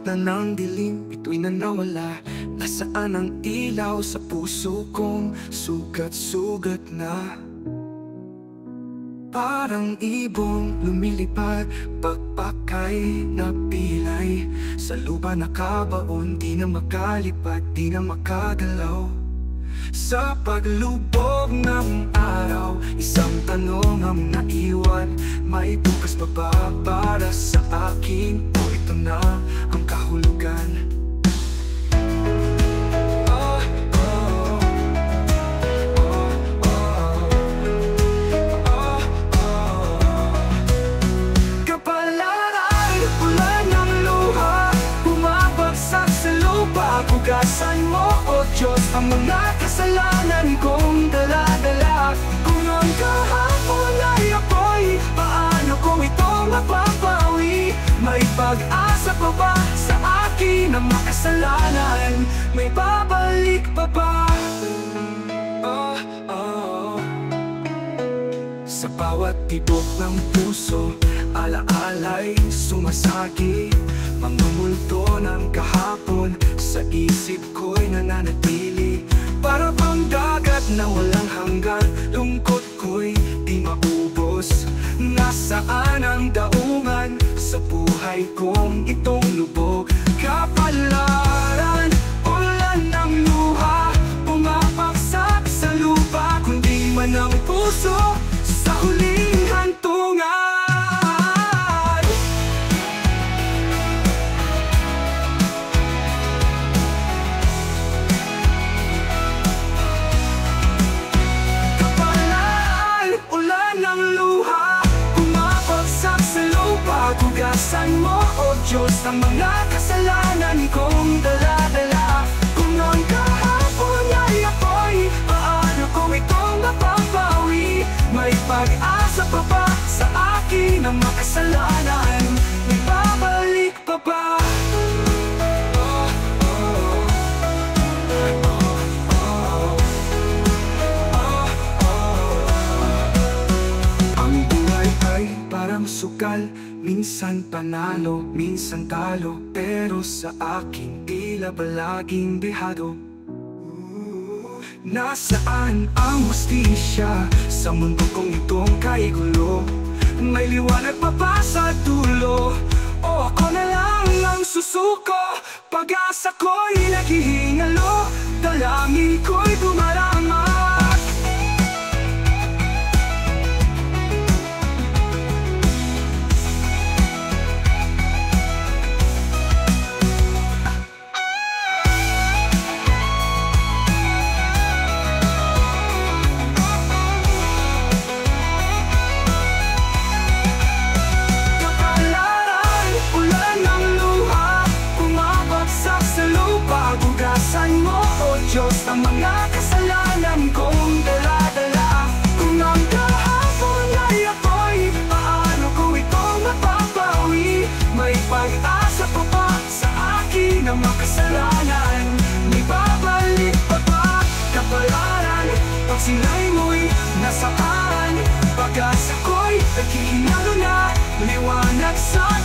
na ng dilim, ito'y nanawala. Nasaan ang ilaw sa puso kong sugat-sugat na? Parang ibong lumilipad, pagpakay na pilay. Sa lupa nakabaon, di na makalipad, di na makagalaw. Sa paglubog ng araw, isang tanong ang naiwan: may bukas pa ba para sa akin? O ito na ang kahulugan? Kapalaran, ulan ng luha, bumabagsak sa lupa. Hugasan mo, O Diyos, ang mga kasalanan kong dala-dala. Kung ang kahapon ay apoy, paano kung ito mapapawi? May pag-asa pa ba sa akin ang makasalanan? May babalik pa ba? Sa bawat tibok ng puso, alaala'y sumasagi. Mga multo ng kahapon sa isip ko'y nananatili. Para bang dagat na walang hanggan, lungkot ko'y di maubos. Nasaan ang daungan sa buhay kong itong lubog? Kapalaran, ulan ng luha, pumapagsak sa lupa. Kundi man ang puso sa huling hantungan. Hugasan mo, O Diyos, ang mga kasalanan kong dala-dala. Kung noon kahapon ay apoy, paano kung ito mapapawi? May pag-asa pa ba sa akin ang makasalanan? May babalik pa ba? Ang buhay ay parang sukal, minsan panalo, minsan talo. Pero sa akin tila palaging bihado. Nasaan ang hustisya sa mundo kong itong kaigulo? May liwanag pa ba sa dulo? O ako na lang ang susuko? Pag-asa ko'y naghihingalo, dalangin ko'y dumarama. Hugasan mo, O Diyos, ang mga kasalanan kong dala-dala. Kung ang kahapon ay apoy, paano kung ito mapapawi? May pag-asa pa ba sa akin ang makasalanan? May babalik pa ba? Kapalaran, pag sinay mo'y nasaan, pag-asa ko'y naghihinalo na, liwanag sa